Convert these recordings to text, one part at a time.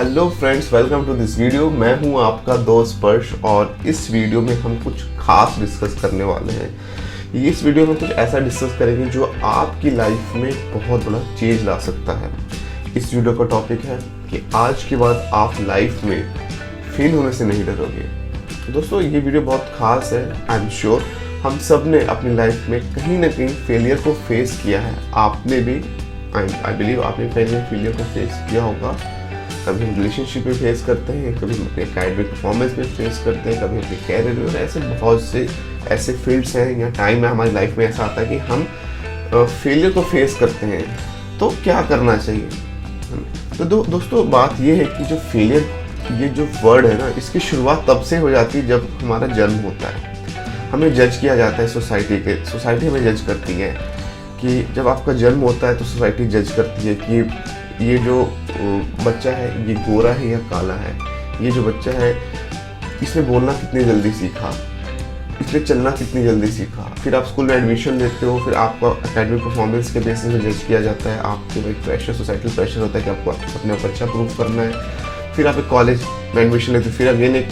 Hello friends, welcome to this video. मैं हूं आपका दोस्त स्पर्श और इस वीडियो में हम कुछ खास डिस्कस करने वाले हैं। इस वीडियो में कुछ ऐसा डिस्कस करेंगे जो आपकी लाइफ में बहुत बड़ा चेंज ला सकता है। इस वीडियो का टॉपिक है कि आज के बाद आप लाइफ में फेल होने से नहीं डरोगे। दोस्तों, ये वीडियो बहुत खास है। आई एम श्योर हम सब ने अपनी लाइफ में कहीं ना कहीं फेलियर को फेस किया है। आपने भी, आई बिलीव आपने फेलियर को फेस किया होगा। कभी हम रिलेशनशिप में फेस करते हैं, कभी हम अपने एकेडमिक परफॉर्मेंस में फेस करते हैं, कभी अपने कैरियर में। ऐसे बहुत से ऐसे फील्ड्स हैं या टाइम है हमारी लाइफ में ऐसा आता है कि हम फेलियर को फेस करते हैं। तो क्या करना चाहिए? तो दोस्तों, बात ये है कि जो फेलियर, ये जो वर्ड है ना, इसकी शुरुआत तब से हो जाती है जब हमारा जन्म होता है। हमें जज किया जाता है सोसाइटी हमें जज करती है कि जब आपका जन्म होता है तो सोसाइटी जज करती है कि ये जो बच्चा है ये गोरा है या काला है, ये जो बच्चा है इसने बोलना कितनी जल्दी सीखा, इसने चलना कितनी जल्दी सीखा। फिर आप स्कूल में एडमिशन लेते हो, फिर आपका एकेडमिक परफॉर्मेंस के बेसिस में जज किया जाता है। आपके एक प्रेशर, सोसाइटल प्रेशर होता है कि आपको अपने ऊपर अच्छा प्रूव करना है। फिर आप एक कॉलेज में एडमिशन लेते हो, फिर अगेन एक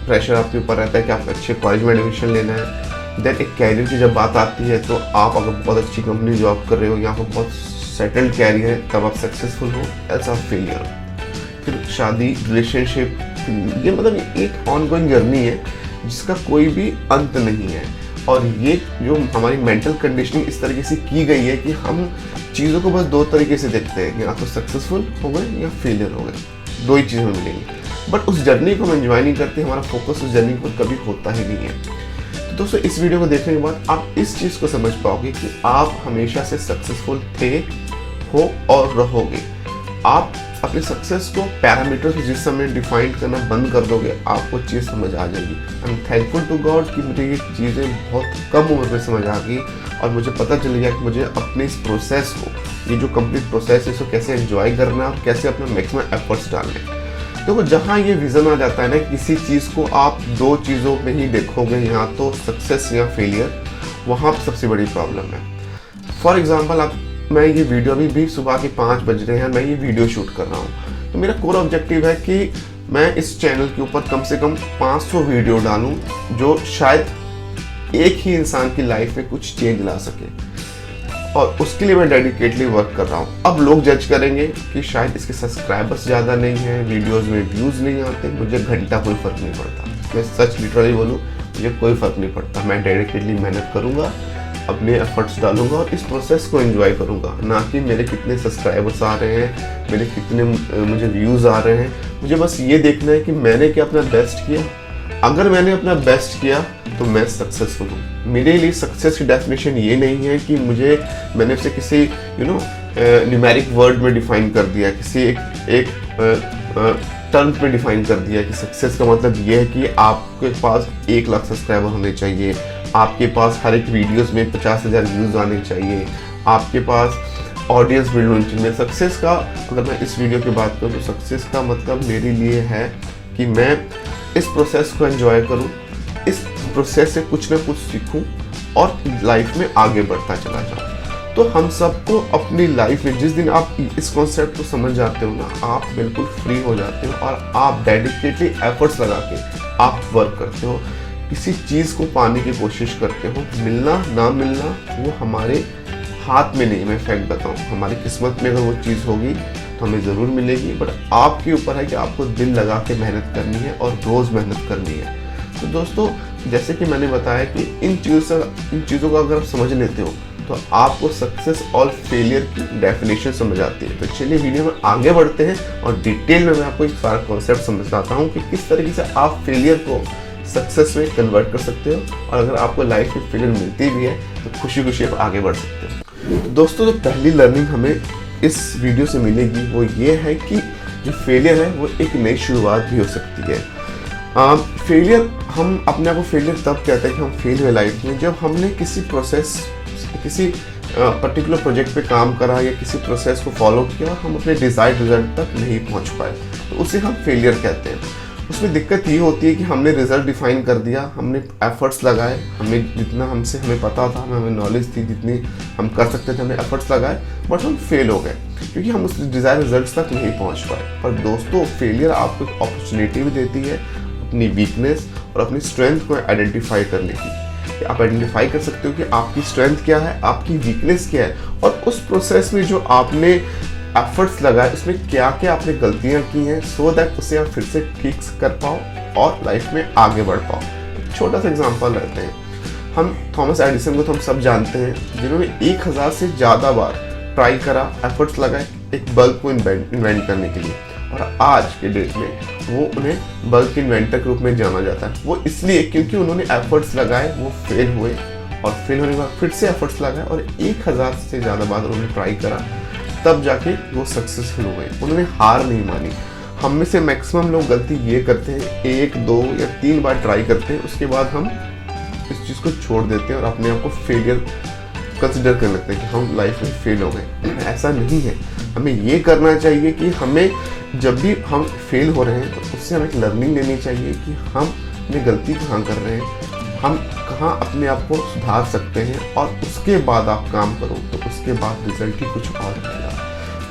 प्रेशर आपके ऊपर रहता है कि आपको अच्छे कॉलेज में एडमिशन लेना है। देन एक कैरियर की जब बात आती है तो आप अगर बहुत अच्छी कंपनी जॉब कर रहे हो या आपको बहुत सेटल्ड कैरियर है तब आप सक्सेसफुल हो, एज अ फेलियर। फिर शादी, रिलेशनशिप, ये मतलब एक ऑनगोइंग जर्नी है जिसका कोई भी अंत नहीं है। और ये जो हमारी मेंटल कंडीशनिंग इस तरीके से की गई है कि हम चीज़ों को बस दो तरीके से देखते हैं, या तो सक्सेसफुल हो गए या फेलियर हो गए। दो ही चीज़ें मिलेंगी। बट उस जर्नी को हम एंजॉय नहीं करते, हमारा फोकस उस जर्नी पर कभी होता ही नहीं है। तो दोस्तों, इस वीडियो को देखने के बाद आप इस चीज़ को समझ पाओगे कि आप हमेशा से सक्सेसफुल थे, हो और रहोगे। आप अपने सक्सेस को पैरामीटर्स जिस समय डिफाइन करना बंद कर दोगे, आपको चीज़ समझ आ जाएगी। I am thankful to God कि मुझे ये चीज़ें बहुत कम उम्र में समझ आ गई और मुझे पता चल गया कि मुझे अपने इस प्रोसेस को, ये जो कंप्लीट प्रोसेस है, इसको कैसे एंजॉय करना है और कैसे अपना मैक्सिमम एफर्ट्स डालने। देखो, जहाँ ये विज़न आ जाता है ना, किसी चीज़ को आप दो चीज़ों में ही देखोगे, या तो सक्सेस या फेलियर, वहाँ पर सबसे बड़ी प्रॉब्लम है। फॉर एग्जाम्पल, मैं ये वीडियो अभी सुबह के 5 बज रहे हैं, मैं ये वीडियो शूट कर रहा हूँ। तो मेरा कोर ऑब्जेक्टिव है कि मैं इस चैनल के ऊपर कम से कम 500 वीडियो डालूँ जो शायद एक ही इंसान की लाइफ में कुछ चेंज ला सके, और उसके लिए मैं डेडिकेटली वर्क कर रहा हूँ। अब लोग जज करेंगे कि शायद इसके सब्सक्राइबर्स ज़्यादा नहीं हैं, वीडियोस में व्यूज़ नहीं आते, मुझे घंटा कोई फ़र्क नहीं पड़ता। मैं सच लिटरली बोलूँ, मुझे कोई फ़र्क नहीं पड़ता। मैं डेडिकेटली मेहनत करूँगा, अपने एफर्ट्स डालूंगा और इस प्रोसेस को एंजॉय करूँगा, ना कि मेरे कितने सब्सक्राइबर्स आ रहे हैं, मेरे कितने मुझे व्यूज़ आ रहे हैं। मुझे बस ये देखना है कि मैंने क्या अपना बेस्ट किया। अगर मैंने अपना बेस्ट किया तो मैं सक्सेसफुल हूँ। मेरे लिए सक्सेस की डेफिनेशन ये नहीं है कि मैंने उसे किसी न्यूमेरिक वर्ड में डिफाइन कर दिया, किसी एक टर्म में डिफाइन कर दिया कि सक्सेस का मतलब ये है कि आपके पास 1 लाख सब्सक्राइबर होने चाहिए, आपके पास हर एक वीडियोस में 50,000 व्यूज़ आने चाहिए, आपके पास ऑडियंस बिल्ड होनी चाहिए। सक्सेस का, अगर मैं इस वीडियो की बात करूँ तो सक्सेस का मतलब मेरे लिए है कि मैं इस प्रोसेस को एंजॉय करूँ, इस प्रोसेस से कुछ ना कुछ सीखूं और लाइफ में आगे बढ़ता चला जाऊँ। तो हम सबको अपनी लाइफ में, जिस दिन आप इस कॉन्सेप्ट को समझ जाते हो ना, आप बिल्कुल फ्री हो जाते हो और आप डेडिकेटली एफर्ट्स लगा के आप वर्क करते हो, किसी चीज़ को पाने की कोशिश करते हो। मिलना ना मिलना वो हमारे हाथ में नहीं। मैं फैक्ट बताऊँ, हमारी किस्मत में अगर वो चीज़ होगी तो हमें ज़रूर मिलेगी, बट आपके ऊपर है कि आपको दिल लगा के मेहनत करनी है और रोज़ मेहनत करनी है। तो दोस्तों, जैसे कि मैंने बताया कि इन चीज़ों को अगर आप समझ लेते हो तो आपको सक्सेस और फेलियर की डेफिनेशन समझ आती है। तो चलिए वीडियो में आगे बढ़ते हैं और डिटेल में मैं आपको एक सारा कॉन्सेप्ट समझाता हूँ कि किस तरीके से आप फेलियर को सक्सेस में कन्वर्ट कर सकते हो, और अगर आपको लाइफ में फेलियर मिलती भी है तो खुशी खुशी आप आगे बढ़ सकते हो। तो दोस्तों, जो पहली लर्निंग हमें इस वीडियो से मिलेगी वो ये है कि जो फेलियर है वो एक नई शुरुआत भी हो सकती है। फेलियर, हम अपने आप को फेलियर तब कहते हैं कि हम फेल हुए लाइफ में जब हमने किसी पर्टिकुलर प्रोजेक्ट पे काम करा या किसी प्रोसेस को फॉलो किया और हम अपने डिजायर्ड रिजल्ट तक नहीं पहुंच पाए, तो उसे हम फेलियर कहते हैं। उसमें दिक्कत ये होती है कि हमने रिजल्ट डिफाइन कर दिया, हमने एफर्ट्स लगाए, हमें जितना हमें पता था, हमें नॉलेज थी, जितनी हम कर सकते थे, हमने एफर्ट्स लगाए, बट हम फेल हो गए क्योंकि हम उस डिज़ायर रिजल्ट्स तक नहीं पहुंच पाए। पर दोस्तों, फेलियर आपको एक अपॉर्चुनिटी भी देती है अपनी वीकनेस और अपनी स्ट्रेंथ को आइडेंटिफाई करने की। आप आइडेंटिफाई कर सकते हो कि आपकी स्ट्रेंथ क्या है, आपकी वीकनेस क्या है, और उस प्रोसेस में जो आपने एफर्ट्स लगाए उसमें क्या क्या आपने गलतियां की हैं, सो दैट उसे आप फिर से ठीक कर पाओ और लाइफ में आगे बढ़ पाओ। छोटा सा एग्जांपल लेते हैं, हम थॉमस एडिसन को तो हम सब जानते हैं, जिन्होंने 1000 से ज़्यादा बार ट्राई करा, एफर्ट्स लगाए एक बल्ब को इन्वेंट करने के लिए, और आज के डेट में वो उन्हें बल्ब के इन्वेंटर के रूप में जाना जाता है। वो इसलिए क्योंकि उन्होंने एफर्ट्स लगाए, वो फेल हुए, और फेल होने के बाद फिर से एफर्ट्स लगाए और 1000 से ज़्यादा बार उन्होंने ट्राई करा, तब जाके वो सक्सेसफुल हो गए। उन्होंने हार नहीं मानी। हम में से मैक्सिमम लोग गलती ये करते हैं, 1, 2 या 3 बार ट्राई करते हैं, उसके बाद हम इस चीज़ को छोड़ देते हैं और अपने आप को फेलियर कंसिडर करने लगते हैं कि हम लाइफ में फेल हो गए। ऐसा नहीं है। हमें ये करना चाहिए कि हमें जब भी हम फेल हो रहे हैं तो उससे हमें एक लर्निंग लेनी चाहिए कि हम अपनी गलती कहाँ कर रहे हैं, हम कहाँ अपने आप को सुधार सकते हैं, और उसके बाद आप काम करो तो उसके बाद रिजल्ट ही कुछ और आएगा।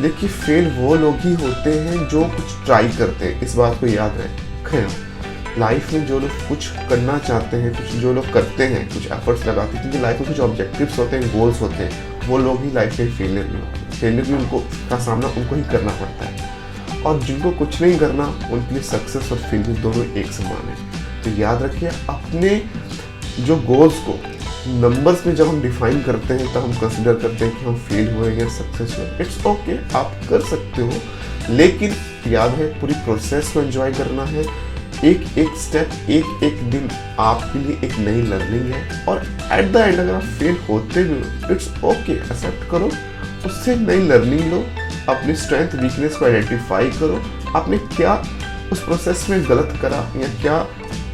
देखिए, फेल वो लोग ही होते हैं जो कुछ ट्राई करते हैं, इस बात को याद रखें। लाइफ में जो लोग कुछ करना चाहते हैं, कुछ जो लोग करते हैं, कुछ एफर्ट्स लगाते हैं, क्योंकि लाइफ में कुछ ऑब्जेक्टिव्स होते हैं, गोल्स होते हैं, वो लोग ही लाइफ में फेलियर नहीं होते। फेलियर भी उनको का सामना उनको ही करना पड़ता है, और जिनको कुछ नहीं करना उनके लिए सक्सेस और फेलियर दोनों एक समान है। तो याद रखिए, अपने जो गोल्स को नंबर्स में जब हम डिफाइन करते हैं तब हम कंसिडर करते हैं कि हम फेल हुए या सक्सेस हुए। इट्स ओके, आप कर सकते हो, लेकिन याद है पूरी प्रोसेस को एंजॉय करना है। एक एक स्टेप, एक एक दिन आपके लिए एक नई लर्निंग है, और एट द एंड अगर आप फेल होते भी हो, इट्स ओके, एक्सेप्ट करो, उससे नई लर्निंग लो, अपनी स्ट्रेंथ वीकनेस को आइडेंटिफाई करो, आपने क्या उस प्रोसेस में गलत करा या क्या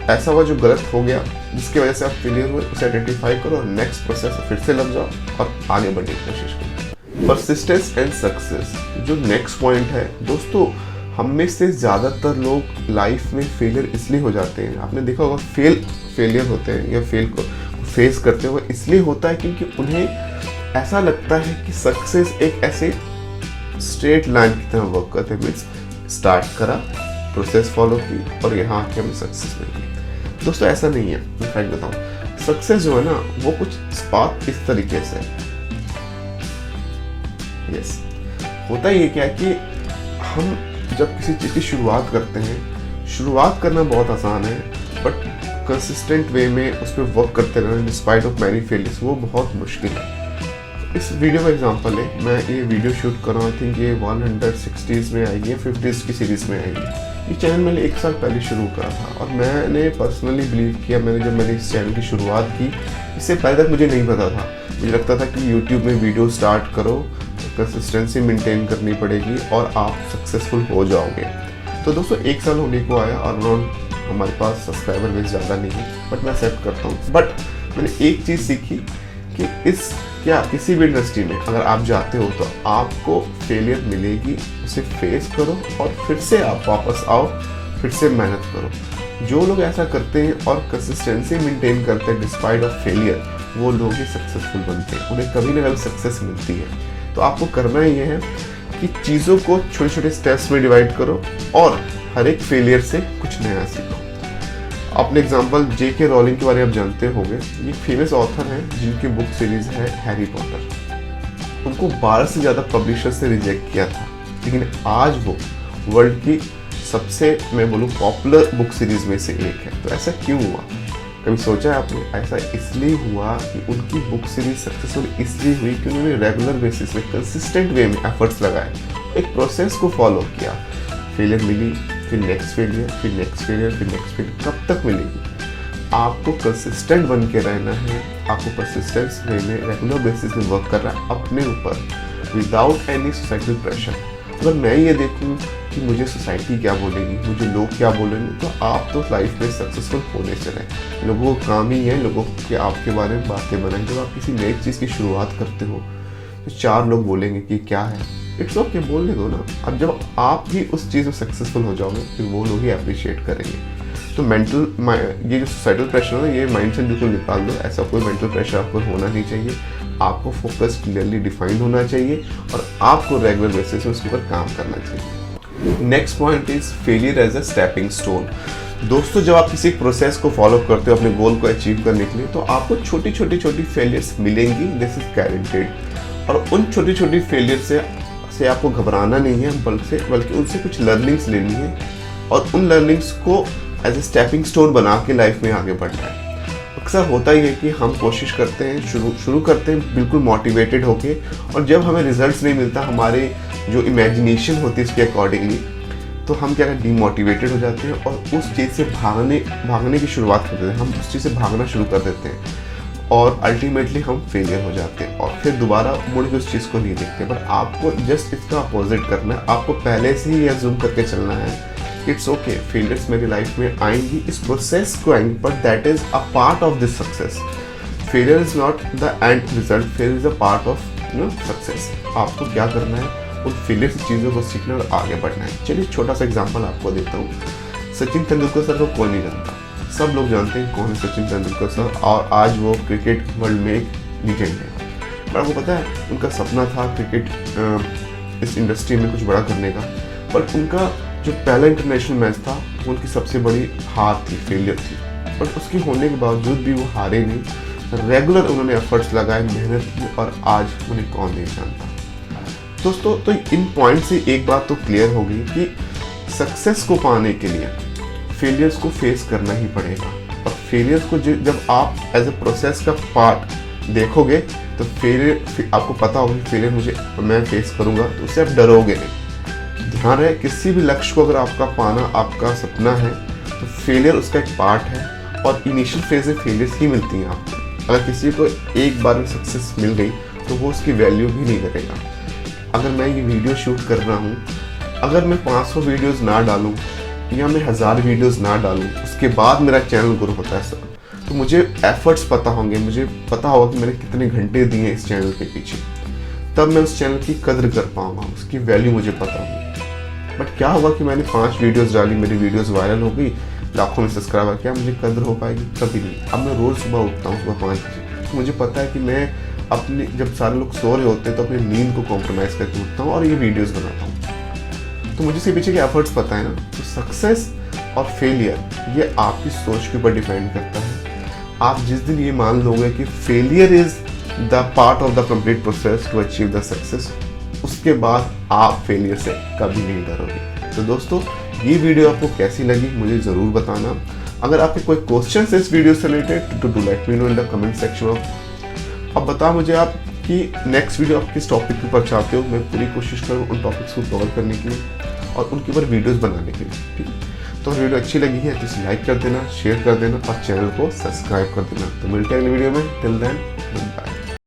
ऐसा हुआ जो गलत हो गया जिसकी वजह से आप फेलियर हुए, उसे आइडेंटिफाई करो और नेक्स्ट प्रोसेस फिर से लग जाओ और आगे बढ़ने की कोशिश करो। परसिस्टेंस एंड सक्सेस जो नेक्स्ट पॉइंट है दोस्तों, हम में से ज़्यादातर लोग लाइफ में फेलियर इसलिए हो जाते हैं, आपने देखा होगा फेलियर होते हैं या फेल को फेस करते हुए इसलिए होता है क्योंकि उन्हें ऐसा लगता है कि सक्सेस एक ऐसे स्ट्रेट लाइन की तरह वर्क करते हैं। मीन्स स्टार्ट करा, प्रोसेस फॉलो की और यहाँ आके हमें सक्सेस मिल गई। दोस्तों ऐसा नहीं है। मैं फैक्ट बताऊँ, सक्सेस जो है ना वो कुछ बात इस तरीके से यस होता ही है क्या कि हम जब किसी चीज़ की शुरुआत करते हैं, शुरुआत करना बहुत आसान है, बट कंसिस्टेंट वे में उस पर वर्क करते रहना डिस्पाइट ऑफ मैनी फेलियर्स वो बहुत मुश्किल है। इस वीडियो का एग्जांपल है, मैं ये वीडियो शूट कर रहा हूँ, आई थिंक ये 160s में आएगी, 50s की सीरीज़ में आएगी। ये चैनल मैंने 1 साल पहले शुरू करा था, और मैंने पर्सनली बिलीव किया, जब मैंने इस चैनल की शुरुआत की, इससे पहले तक मुझे नहीं पता था। मुझे लगता था कि यूट्यूब में वीडियो स्टार्ट करो, कंसिस्टेंसी मेंटेन करनी पड़ेगी और आप सक्सेसफुल हो जाओगे। तो दोस्तों 1 साल होने को आया और हमारे पास सब्सक्राइबर बेस ज़्यादा नहीं है, बट मैं एक्सेप्ट करता हूँ। बट मैंने एक चीज़ सीखी कि किसी भी इंडस्ट्री में अगर आप जाते हो तो आपको फेलियर मिलेगी, उसे फेस करो और फिर से आप वापस आओ, फिर से मेहनत करो। जो लोग ऐसा करते हैं और कंसिस्टेंसी मेंटेन करते हैं डिस्पाइट ऑफ फेलियर, वो लोग ही सक्सेसफुल बनते हैं, उन्हें कभी ना कभी सक्सेस मिलती है। तो आपको करना ये है कि चीज़ों को छोटे छोटे स्टेप्स में डिवाइड करो और हर एक फेलियर से कुछ नया सीखो। अपने एग्जांपल J.K. रॉलिंग के बारे में आप जानते होंगे, ये फेमस ऑथर हैं जिनकी बुक सीरीज है हैरी पॉटर। उनको 12 से ज़्यादा पब्लिशर्स ने रिजेक्ट किया था, लेकिन आज वो वर्ल्ड की सबसे मैं बोलूँ पॉपुलर बुक सीरीज में से एक है। तो ऐसा क्यों हुआ, कभी सोचा है आपने? ऐसा इसलिए हुआ कि उनकी बुक सीरीज सक्सेसफुल इसलिए हुई कि उन्होंने रेगुलर बेसिस में कंसिस्टेंट वे में एफर्ट्स लगाए, एक प्रोसेस को फॉलो किया। फेलियर मिली, फिर नेक्स्ट फेलियर, फिर नेक्स्ट फेलियर, फिर नेक्स्ट फेलियर, कब तक मिलेगी? आपको कंसिस्टेंट बन के रहना है, आपको परसिस्टेंस वे में रेगुलर बेसिस में वर्क करना है अपने ऊपर, विदाउट एनी सोसाइटल प्रेशर। अगर मैं ये देखूँ कि मुझे सोसाइटी क्या बोलेगी, मुझे लोग क्या बोलेंगे, तो आप तो लाइफ में सक्सेसफुल होने से रहे। लोगों का काम ही है लोगों के आपके बारे में बातें बनाएं। जब आप किसी नई चीज़ की शुरुआत करते हो तो 4 लोग बोलेंगे कि क्या है, इट्स ओके, बोलने दो ना। अब जब आप ही उस चीज़ में सक्सेसफुल हो जाओगे फिर वो लोग ही अप्रिशिएट करेंगे। तो ये जो सोसाइटल प्रेशर है ना, ये माइंड से बिल्कुल निकाल दो। ऐसा कोई मेंटल प्रेशर आपको होना नहीं चाहिए। आपको फोकस क्लियरली डिफाइंड होना चाहिए और आपको रेगुलर बेसिस में उसके ऊपर काम करना चाहिए। Next point is failure as a stepping stone. दोस्तों, जब आप किसी प्रोसेस को फॉलो करते हो अपने गोल को अचीव करने के लिए, तो आपको छोटी छोटी फेलियर्स मिलेंगी, दिस इज गारंटेड। और उन छोटी छोटी फेलियर से आपको घबराना नहीं है, बल्कि उनसे कुछ लर्निंग्स लेनी है और उन लर्निंग्स को एज ए स्टेपिंग स्टोन बना के लाइफ में आगे बढ़ना है। अक्सर होता ही है कि हम कोशिश करते हैं, शुरू करते हैं बिल्कुल मोटिवेटेड होके, और जब हमें रिजल्ट्स नहीं मिलता हमारे जो इमेजिनेशन होती है उसके अकॉर्डिंगली, तो हम क्या करते हैं, डीमोटिवेटेड हो जाते हैं और उस चीज़ से भागने की शुरुआत कर देते हैं। हम उस चीज़ से भागना शुरू कर देते हैं और अल्टीमेटली हम फेलियर हो जाते हैं और फिर दोबारा मुड़ के उस चीज़ को नहीं देखते। बट आपको जस्ट इसका अपोजिट करना है। आपको पहले से ही एज्यूम करके चलना है, इट्स ओके, फेलियर्स मेरी लाइफ में आएंगी, इस प्रोसेस को आएंगी, but that is a part of this success. Failure is not the end result, failure is a part of success. आपको क्या करना है, उन फेलियर से चीज़ों को सीखना और आगे बढ़ना है। चलिए छोटा सा एग्जांपल आपको देता हूँ। सचिन तेंदुलकर सर को कौन नहीं जानता, सब लोग जानते हैं कौन है सचिन तेंदुलकर सर, और आज वो क्रिकेट वर्ल्ड में एक लीजेंड है। पर आपको पता है उनका सपना था क्रिकेट इस इंडस्ट्री में कुछ बड़ा करने का, बट उनका जो पहला इंटरनेशनल मैच था वो उनकी सबसे बड़ी हार थी, फेलियर थी। बट उसके होने के बावजूद भी वो हारे नहीं, रेगुलर उन्होंने एफर्ट्स लगाए, मेहनत की, और आज उन्हें कौन नहीं जानता। दोस्तों, तो इन पॉइंट से एक बात तो क्लियर हो गई कि सक्सेस को पाने के लिए फेलियर्स को फेस करना ही पड़ेगा। और फेलियर्स को जब आप एज ए प्रोसेस का पार्ट देखोगे तो फेलियर आपको पता होगा कि फेलियर मैं फेस करूँगा, तो उससे आप डरोगे नहीं। ध्यान रहे, किसी भी लक्ष्य को अगर आपका पाना आपका सपना है तो फेलियर उसका एक पार्ट है, और इनिशियल फेज में फेलियर्स ही मिलती हैं आपको। अगर किसी को एक बार में सक्सेस मिल गई तो वो उसकी वैल्यू भी नहीं करेगा। अगर मैं ये वीडियो शूट कर रहा हूँ, अगर मैं 500 वीडियोज़ ना डालूँ या मैं 1000 वीडियोज़ ना डालूँ, उसके बाद मेरा चैनल ग्रो होता है सर, तो मुझे एफर्ट्स पता होंगे, मुझे पता होगा कि मैंने कितने घंटे दिए इस चैनल के पीछे, तब मैं उस चैनल की कदर कर पाऊँगा, उसकी वैल्यू मुझे पता होगी। बट क्या होगा कि मैंने 5 वीडियोस डाली, मेरी वीडियोस वायरल हो गई, लाखों में सब्सक्राइबर, क्या मुझे कदर हो पाएगी? कभी नहीं। अब मैं रोज़ सुबह उठता हूँ, सुबह 5 बजे, तो मुझे पता है कि मैं अपनी, जब सारे लोग सो रहे होते हैं तो अपनी नींद को कॉम्प्रोमाइज़ करके उठता हूँ और ये वीडियोज़ बनाता हूँ। तो मुझे इसके पीछे के एफर्ट्स पता है ना। तो सक्सेस और फेलियर ये आपकी सोच के ऊपर डिपेंड करता है। आप जिस दिन ये मान लोगे कि failure is the part of the complete process to achieve the success, उसके बाद आप फेलियर से कभी नहीं डरोगे। तो दोस्तों, ये वीडियो आपको कैसी लगी मुझे ज़रूर बताना। अगर आपके कोई क्वेश्चन है इस वीडियो से रिलेटेड, तो do let me know in the comment section of. अब बता मुझे आप कि नेक्स्ट वीडियो आप किस टॉपिक के ऊपर चाहते हो, मैं पूरी कोशिश करूँ उन टॉपिक्स को कवर करने के लिए और उनके ऊपर वीडियोज़ बनाने के लिए। ठीक है, तो वीडियो अच्छी लगी है तो इसे लाइक कर देना, शेयर कर देना और चैनल को सब्सक्राइब कर देना। तो मिलते हैं अगले वीडियो में, टिल देन बाय।